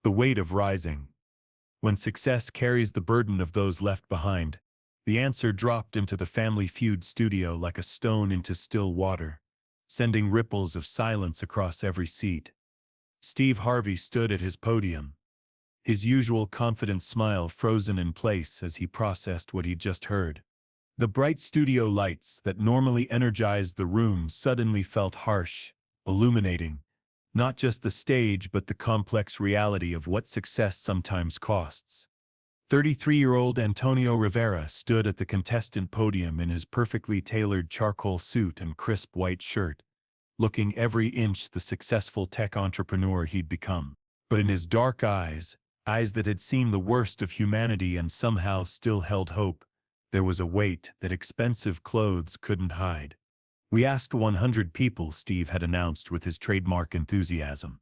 The weight of rising. When success carries the burden of those left behind, the answer dropped into the Family Feud studio like a stone into still water, sending ripples of silence across every seat. Steve Harvey stood at his podium, his usual confident smile frozen in place as he processed what he'd just heard. The bright studio lights that normally energized the room suddenly felt harsh, illuminating not just the stage but the complex reality of what success sometimes costs. 33-year-old Antonio Rivera stood at the contestant podium in his perfectly tailored charcoal suit and crisp white shirt, looking every inch the successful tech entrepreneur he'd become. But in his dark eyes that had seen the worst of humanity and somehow still held hope, there was a weight that expensive clothes couldn't hide. "We asked 100 people," Steve had announced with his trademark enthusiasm.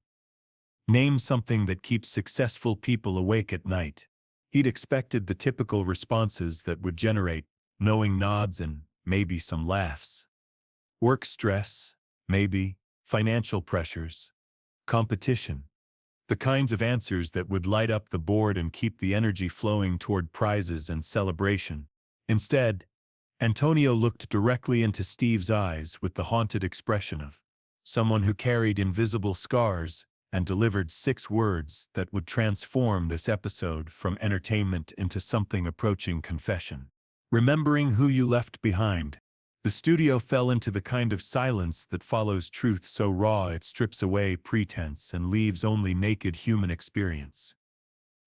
"Name something that keeps successful people awake at night." He'd expected the typical responses that would generate knowing nods and maybe some laughs. Work stress, maybe, financial pressures, competition. The kinds of answers that would light up the board and keep the energy flowing toward prizes and celebration. Instead, Antonio looked directly into Steve's eyes with the haunted expression of someone who carried invisible scars and delivered 6 words that would transform this episode from entertainment into something approaching confession. "Remembering who you left behind." The studio fell into the kind of silence that follows truth so raw it strips away pretense and leaves only naked human experience.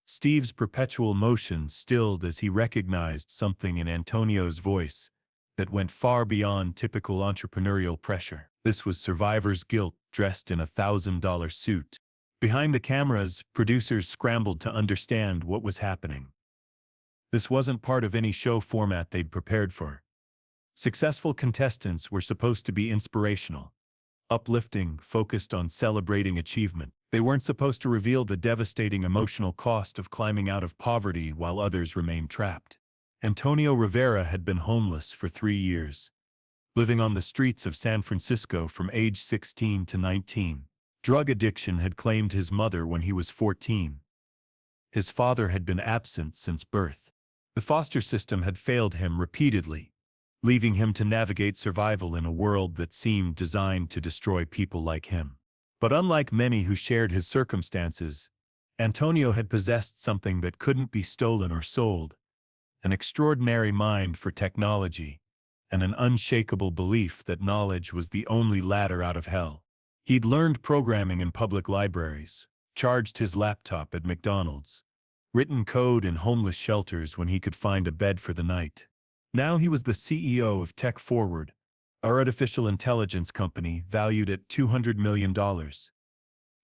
Steve's perpetual motion stilled as he recognized something in Antonio's voice that went far beyond typical entrepreneurial pressure. This was survivor's guilt dressed in a $1,000 suit. Behind the cameras, producers scrambled to understand what was happening. This wasn't part of any show format they'd prepared for. Successful contestants were supposed to be inspirational, uplifting, focused on celebrating achievement. They weren't supposed to reveal the devastating emotional cost of climbing out of poverty while others remained trapped. Antonio Rivera had been homeless for 3 years, living on the streets of San Francisco from age 16 to 19. Drug addiction had claimed his mother when he was 14. His father had been absent since birth. The foster system had failed him repeatedly, leaving him to navigate survival in a world that seemed designed to destroy people like him. But unlike many who shared his circumstances, Antonio had possessed something that couldn't be stolen or sold: an extraordinary mind for technology and an unshakable belief that knowledge was the only ladder out of hell. He'd learned programming in public libraries, charged his laptop at McDonald's, written code in homeless shelters when he could find a bed for the night. Now he was the CEO of Tech Forward, our artificial intelligence company valued at $200 million.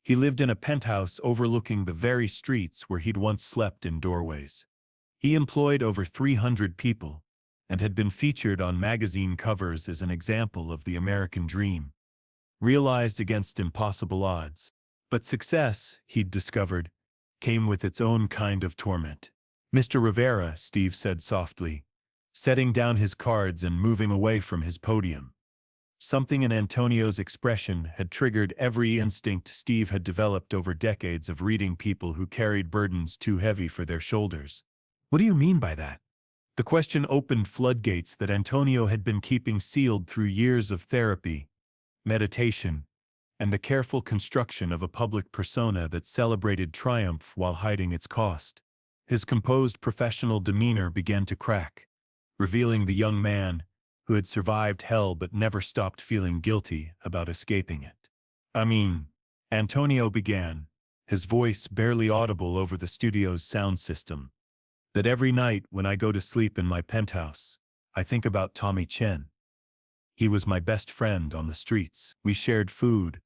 He lived in a penthouse overlooking the very streets where he'd once slept in doorways. He employed over 300 people and had been featured on magazine covers as an example of the American dream, realized against impossible odds. But success, he'd discovered, came with its own kind of torment. "Mr. Rivera," Steve said softly, setting down his cards and moving away from his podium. Something in Antonio's expression had triggered every instinct Steve had developed over decades of reading people who carried burdens too heavy for their shoulders. "What do you mean by that?" The question opened floodgates that Antonio had been keeping sealed through years of therapy, meditation, and the careful construction of a public persona that celebrated triumph while hiding its cost. His composed professional demeanor began to crack, revealing the young man who had survived hell but never stopped feeling guilty about escaping it. Antonio began, his voice barely audible over the studio's sound system, "that every night when I go to sleep in my penthouse, I think about Tommy Chen. He was my best friend on the streets. We shared food,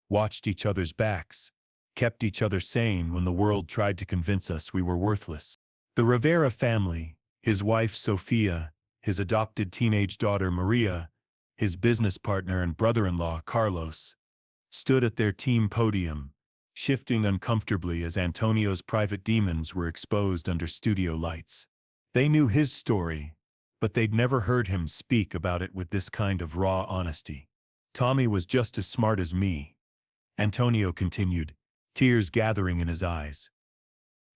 watched each other's backs, kept each other sane when the world tried to convince us we were worthless." The Rivera family, his wife Sophia, his adopted teenage daughter Maria, his business partner and brother-in-law Carlos, stood at their team podium, shifting uncomfortably as Antonio's private demons were exposed under studio lights. They knew his story, but they'd never heard him speak about it with this kind of raw honesty. "Tommy was just as smart as me," Antonio continued, tears gathering in his eyes.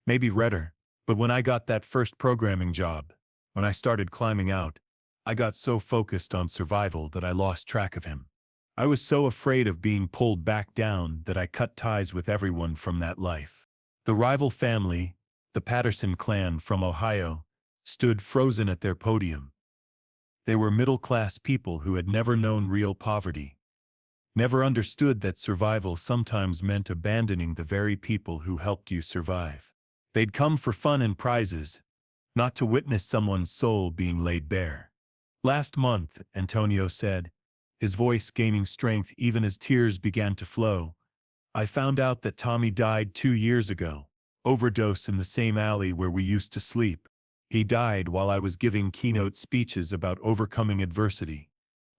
maybe redder. But when I got that first programming job, when I started climbing out, I got so focused on survival that I lost track of him. I was so afraid of being pulled back down that I cut ties with everyone from that life. The rival family, the Patterson clan from Ohio, stood frozen at their podium. They were middle-class people who had never known real poverty, never understood that survival sometimes meant abandoning the very people who helped you survive. They'd come for fun and prizes, not to witness someone's soul being laid bare. Last month, Antonio said, his voice gaining strength even as tears began to flow, I found out that Tommy died 2 years ago, overdose in the same alley where we used to sleep. He died while I was giving keynote speeches about overcoming adversity,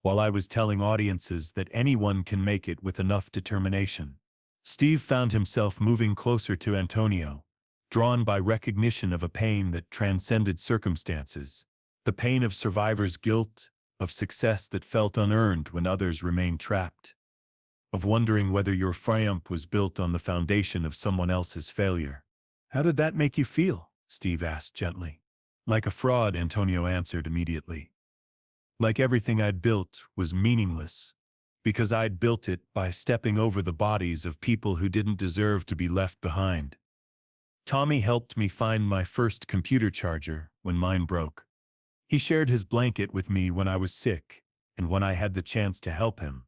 while I was telling audiences that anyone can make it with enough determination. Steve found himself moving closer to Antonio, drawn by recognition of a pain that transcended circumstances, the pain of survivors' guilt, of success that felt unearned when others remained trapped, of wondering whether your triumph was built on the foundation of someone else's failure. How did that make you feel? Steve asked gently. Like a fraud, Antonio answered immediately. Like everything I'd built was meaningless, because I'd built it by stepping over the bodies of people who didn't deserve to be left behind. Tommy helped me find my first computer charger when mine broke. He shared his blanket with me when I was sick, and when I had the chance to help him,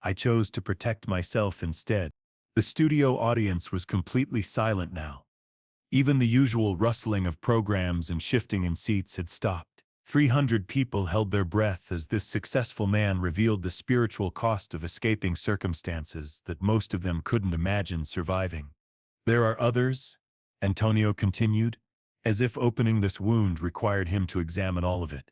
I chose to protect myself instead. The studio audience was completely silent now. Even the usual rustling of programs and shifting in seats had stopped. 300 people held their breath as this successful man revealed the spiritual cost of escaping circumstances that most of them couldn't imagine surviving. There are others, Antonio continued, as if opening this wound required him to examine all of it.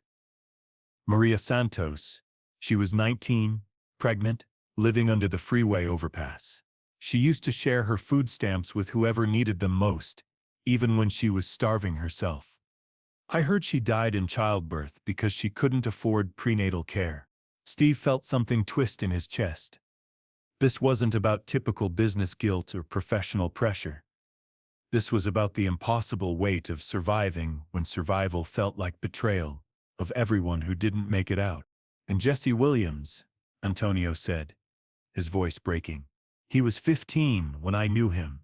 Maria Santos. She was 19, pregnant, living under the freeway overpass. She used to share her food stamps with whoever needed them most, even when she was starving herself. I heard she died in childbirth because she couldn't afford prenatal care. Steve felt something twist in his chest. This wasn't about typical business guilt or professional pressure. This was about the impossible weight of surviving when survival felt like betrayal of everyone who didn't make it out. And Jesse Williams, Antonio said, his voice breaking. He was 15 when I knew him.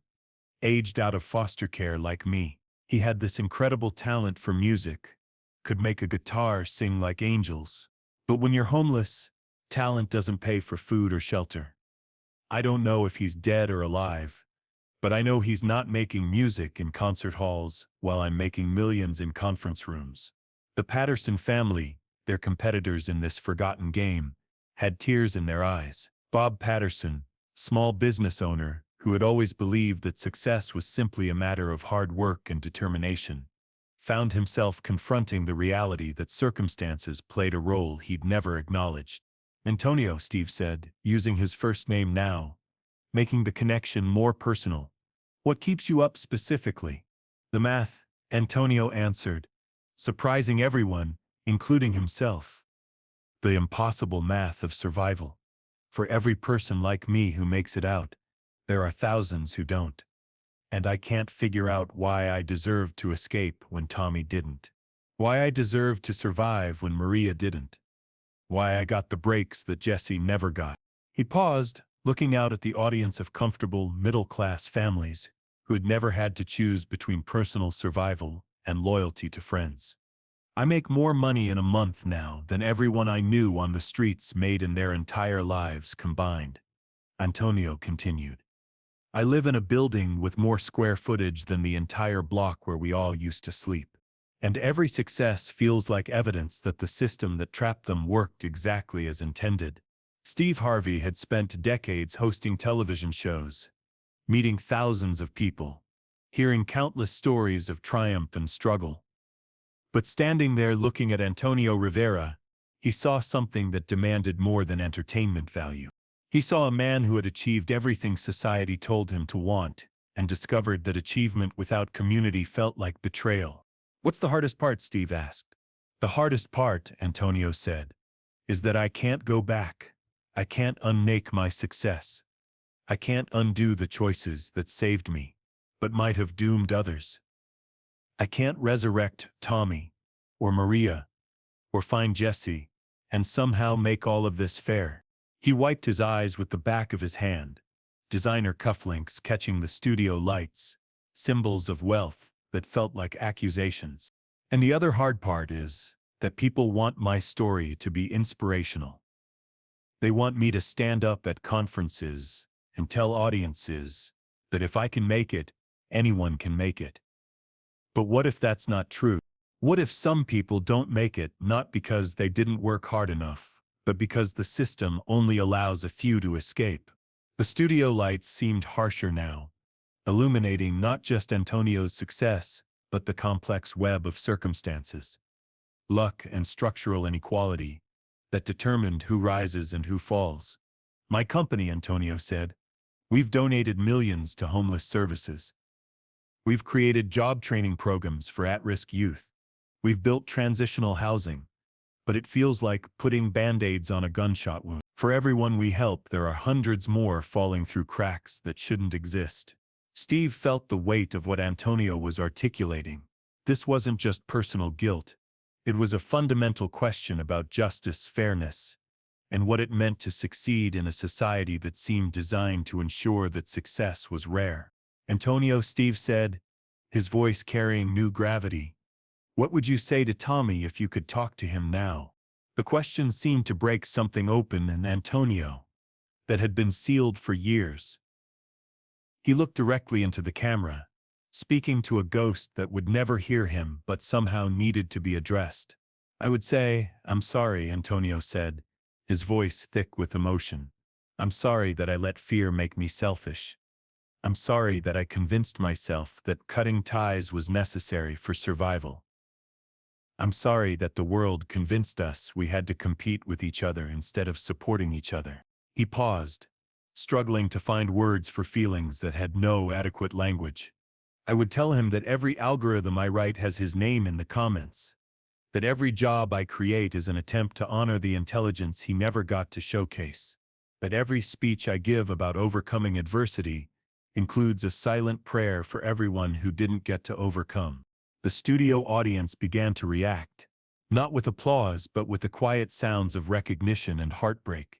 Aged out of foster care like me. He had this incredible talent for music, could make a guitar sing like angels. But when you're homeless, talent doesn't pay for food or shelter. I don't know if he's dead or alive, but I know he's not making music in concert halls while I'm making millions in conference rooms. The Patterson family, their competitors in this forgotten game, had tears in their eyes. Bob Patterson, small business owner, who had always believed that success was simply a matter of hard work and determination, found himself confronting the reality that circumstances played a role he'd never acknowledged. Antonio, Steve said, using his first name now, making the connection more personal. What keeps you up specifically? The math, Antonio answered, surprising everyone, including himself. The impossible math of survival. For every person like me who makes it out, there are thousands who don't. And I can't figure out why I deserved to escape when Tommy didn't. Why I deserved to survive when Maria didn't. Why I got the breaks that Jesse never got. He paused, looking out at the audience of comfortable, middle-class families who had never had to choose between personal survival and loyalty to friends. I make more money in a month now than everyone I knew on the streets made in their entire lives combined, Antonio continued. I live in a building with more square footage than the entire block where we all used to sleep. And every success feels like evidence that the system that trapped them worked exactly as intended. Steve Harvey had spent decades hosting television shows, meeting thousands of people, hearing countless stories of triumph and struggle. But standing there looking at Antonio Rivera, he saw something that demanded more than entertainment value. He saw a man who had achieved everything society told him to want, and discovered that achievement without community felt like betrayal. What's the hardest part? Steve asked. The hardest part, Antonio said, is that I can't go back. I can't unmake my success. I can't undo the choices that saved me, but might have doomed others. I can't resurrect Tommy, or Maria, or find Jesse, and somehow make all of this fair. He wiped his eyes with the back of his hand, designer cufflinks catching the studio lights, symbols of wealth that felt like accusations. And the other hard part is that people want my story to be inspirational. They want me to stand up at conferences and tell audiences that if I can make it, anyone can make it. But what if that's not true? What if some people don't make it not because they didn't work hard enough, but because the system only allows a few to escape? The studio lights seemed harsher now, illuminating not just Antonio's success, but the complex web of circumstances, luck and structural inequality that determined who rises and who falls. My company, Antonio said, we've donated millions to homeless services. We've created job training programs for at-risk youth. We've built transitional housing, but it feels like putting band-aids on a gunshot wound. For everyone we help, there are hundreds more falling through cracks that shouldn't exist. Steve felt the weight of what Antonio was articulating. This wasn't just personal guilt. It was a fundamental question about justice, fairness, and what it meant to succeed in a society that seemed designed to ensure that success was rare. Antonio, Steve said, his voice carrying new gravity. What would you say to Tommy if you could talk to him now? The question seemed to break something open in Antonio that had been sealed for years. He looked directly into the camera, speaking to a ghost that would never hear him but somehow needed to be addressed. I would say, I'm sorry, Antonio said, his voice thick with emotion. I'm sorry that I let fear make me selfish. I'm sorry that I convinced myself that cutting ties was necessary for survival. I'm sorry that the world convinced us we had to compete with each other instead of supporting each other. He paused, struggling to find words for feelings that had no adequate language. I would tell him that every algorithm I write has his name in the comments, that every job I create is an attempt to honor the intelligence he never got to showcase, that every speech I give about overcoming adversity includes a silent prayer for everyone who didn't get to overcome. The studio audience began to react, not with applause but with the quiet sounds of recognition and heartbreak.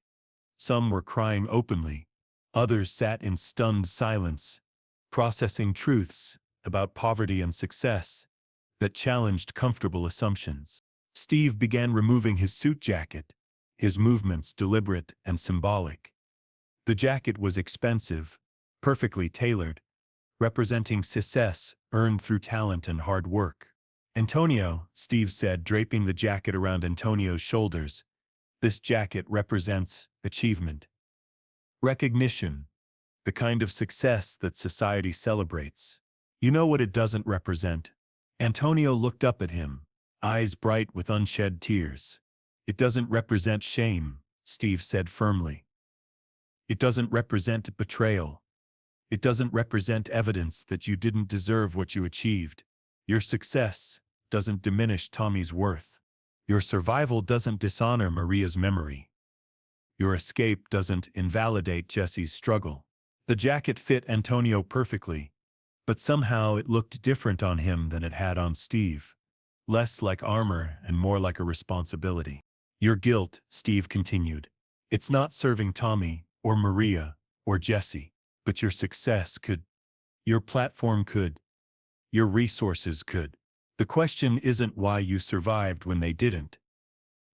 Some were crying openly, others sat in stunned silence, processing truths about poverty and success that challenged comfortable assumptions. Steve began removing his suit jacket, his movements deliberate and symbolic. The jacket was expensive, perfectly tailored, representing success earned through talent and hard work. Antonio, Steve said, draping the jacket around Antonio's shoulders, this jacket represents achievement, recognition, the kind of success that society celebrates. You know what it doesn't represent? Antonio looked up at him, eyes bright with unshed tears. It doesn't represent shame, Steve said firmly. It doesn't represent betrayal. It doesn't represent evidence that you didn't deserve what you achieved. Your success doesn't diminish Tommy's worth. Your survival doesn't dishonor Maria's memory. Your escape doesn't invalidate Jesse's struggle. The jacket fit Antonio perfectly, but somehow it looked different on him than it had on Steve. Less like armor and more like a responsibility. Your guilt, Steve continued. It's not serving Tommy, or Maria, or Jesse. But your success could. Your platform could. Your resources could. The question isn't why you survived when they didn't.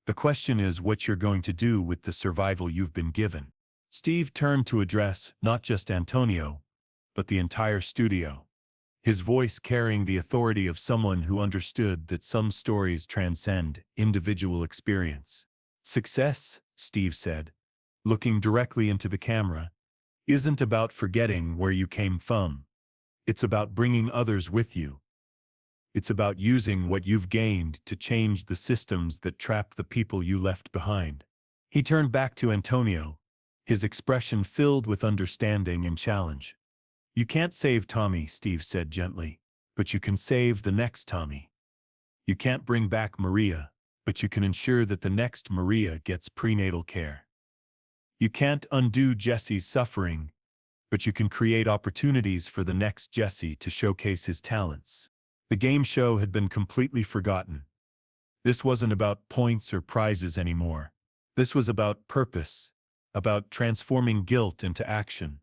The question is what you're going to do with the survival you've been given. Steve turned to address not just Antonio, but the entire studio, his voice carrying the authority of someone who understood that some stories transcend individual experience. Success, Steve said, looking directly into the camera, isn't about forgetting where you came from. It's about bringing others with you. It's about using what you've gained to change the systems that trap the people you left behind. He turned back to Antonio, his expression filled with understanding and challenge. You can't save Tommy, Steve said gently, but you can save the next Tommy. You can't bring back Maria, but you can ensure that the next Maria gets prenatal care. You can't undo Jesse's suffering, but you can create opportunities for the next Jesse to showcase his talents. The game show had been completely forgotten. This wasn't about points or prizes anymore. This was about purpose, about transforming guilt into action,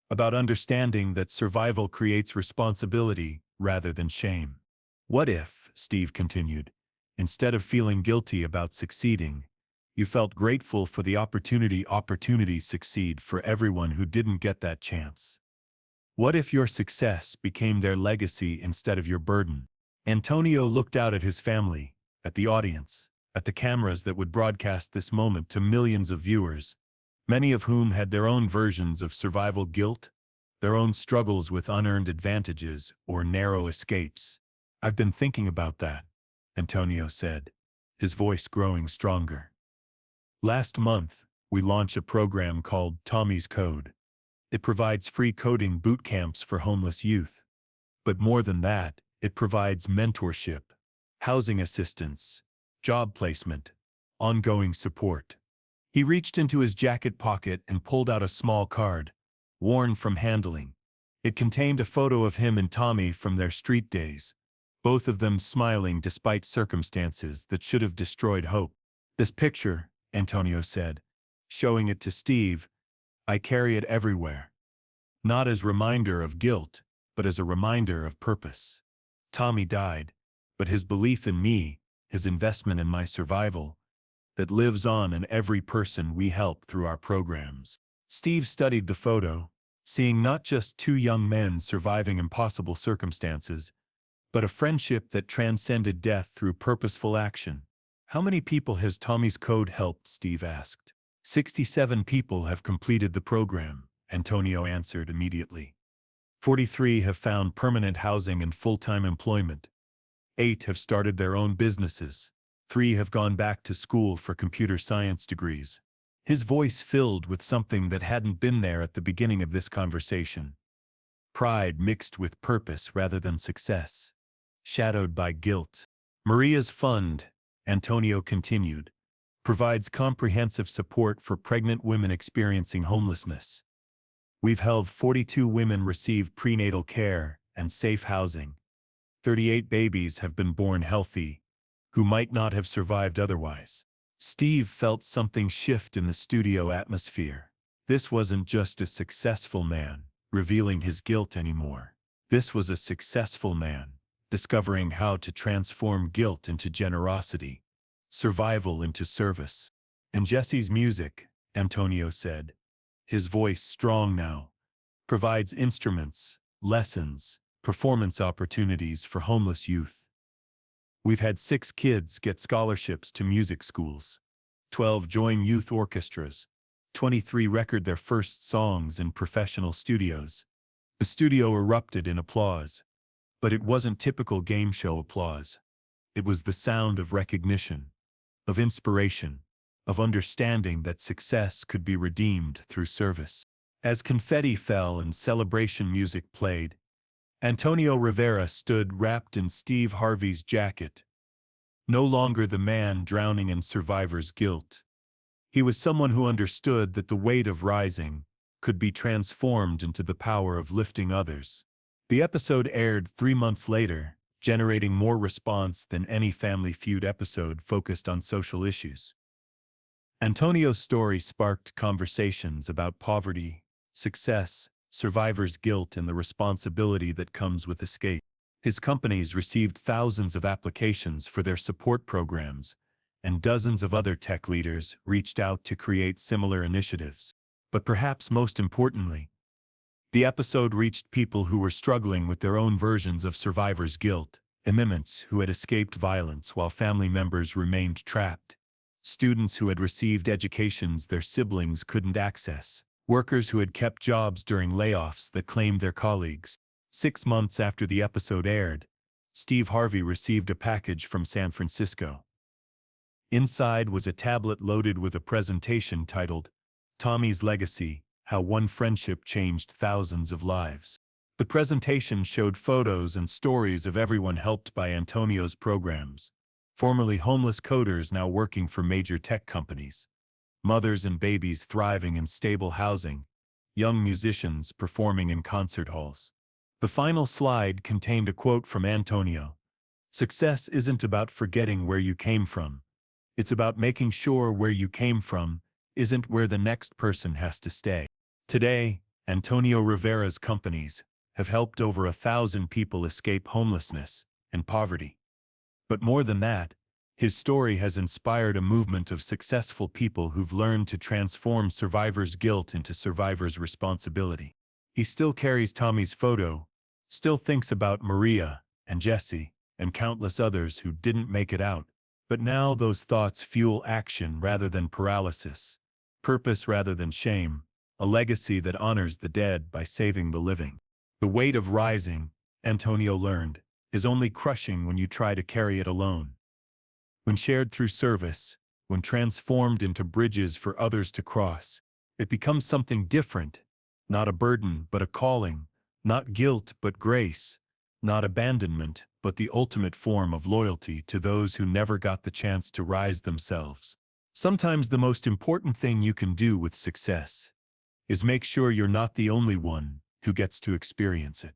about understanding that survival creates responsibility rather than shame. What if, Steve continued, instead of feeling guilty about succeeding, you felt grateful for the opportunities succeed for everyone who didn't get that chance? What if your success became their legacy instead of your burden? Antonio looked out at his family, at the audience, at the cameras that would broadcast this moment to millions of viewers, many of whom had their own versions of survival guilt, their own struggles with unearned advantages or narrow escapes. I've been thinking about that, Antonio said, his voice growing stronger. Last month, we launched a program called Tommy's Code. It provides free coding boot camps for homeless youth. But more than that, it provides mentorship, housing assistance, job placement, ongoing support. He reached into his jacket pocket and pulled out a small card, worn from handling. It contained a photo of him and Tommy from their street days, both of them smiling despite circumstances that should have destroyed hope. This picture, Antonio said, showing it to Steve, I carry it everywhere. Not as a reminder of guilt, but as a reminder of purpose. Tommy died, but his belief in me, his investment in my survival, that lives on in every person we help through our programs. Steve studied the photo, seeing not just two young men surviving impossible circumstances, but a friendship that transcended death through purposeful action. How many people has Tommy's Code helped? Steve asked. 67 people have completed the program, Antonio answered immediately. 43 have found permanent housing and full-time employment. 8 have started their own businesses. 3 have gone back to school for computer science degrees. His voice filled with something that hadn't been there at the beginning of this conversation. Pride mixed with purpose rather than success, shadowed by guilt. Maria's fund, Antonio continued, provides comprehensive support for pregnant women experiencing homelessness. We've helped 42 women receive prenatal care and safe housing. 38 babies have been born healthy, who might not have survived otherwise. Steve felt something shift in the studio atmosphere. This wasn't just a successful man revealing his guilt anymore. This was a successful man discovering how to transform guilt into generosity, survival into service. And Jesse's music, Antonio said, his voice strong now, provides instruments, lessons, performance opportunities for homeless youth. We've had 6 kids get scholarships to music schools, 12 join youth orchestras, 23 record their first songs in professional studios. The studio erupted in applause, but it wasn't typical game show applause. It was the sound of recognition, of inspiration, of understanding that success could be redeemed through service. As confetti fell and celebration music played, Antonio Rivera stood wrapped in Steve Harvey's jacket. No longer the man drowning in survivor's guilt. He was someone who understood that the weight of rising could be transformed into the power of lifting others. The episode aired 3 months later, generating more response than any Family Feud episode focused on social issues. Antonio's story sparked conversations about poverty, success, survivor's guilt, and the responsibility that comes with escape. His companies received thousands of applications for their support programs, and dozens of other tech leaders reached out to create similar initiatives. But perhaps most importantly, the episode reached people who were struggling with their own versions of survivor's guilt, immigrants who had escaped violence while family members remained trapped, students who had received educations their siblings couldn't access, workers who had kept jobs during layoffs that claimed their colleagues. 6 months after the episode aired, Steve Harvey received a package from San Francisco. Inside was a tablet loaded with a presentation titled, Tommy's Legacy: How One Friendship Changed Thousands of Lives. The presentation showed photos and stories of everyone helped by Antonio's programs, formerly homeless coders now working for major tech companies, mothers and babies thriving in stable housing, young musicians performing in concert halls. The final slide contained a quote from Antonio. Success isn't about forgetting where you came from. It's about making sure where you came from isn't where the next person has to stay. Today, Antonio Rivera's companies have helped over 1,000 people escape homelessness and poverty. But more than that, his story has inspired a movement of successful people who've learned to transform survivors' guilt into survivors' responsibility. He still carries Tommy's photo, still thinks about Maria and Jesse and countless others who didn't make it out. But now those thoughts fuel action rather than paralysis, purpose rather than shame, a legacy that honors the dead by saving the living. The weight of rising, Antonio learned, is only crushing when you try to carry it alone. When shared through service, when transformed into bridges for others to cross, it becomes something different, not a burden but a calling, not guilt but grace, not abandonment but the ultimate form of loyalty to those who never got the chance to rise themselves. Sometimes the most important thing you can do with success is make sure you're not the only one who gets to experience it.